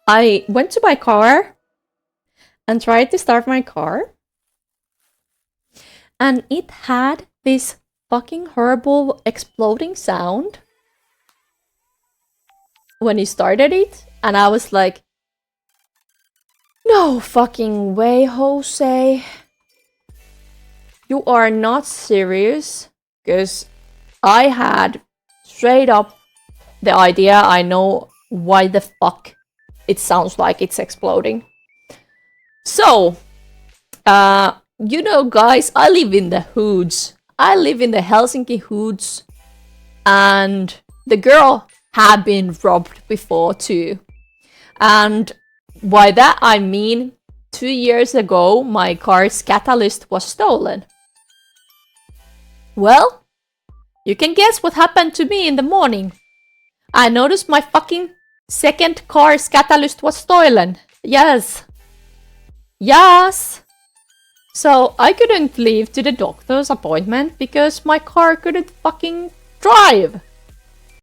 I went to my car and tried to start my car, and it had this fucking horrible exploding sound when he started it, and I was like, no fucking way, Jose. You are not serious, because I had straight up the idea. I know why the fuck it sounds like it's exploding. So, you know, guys, I live in the hoods. I live in the Helsinki hoods, and the girl had been robbed before too. And by that I mean 2 years ago my car's catalyst was stolen. Well, you can guess what happened to me in the morning. I noticed my fucking second car's catalyst was stolen. Yes. Yes. So I couldn't leave to the doctor's appointment because my car couldn't fucking drive.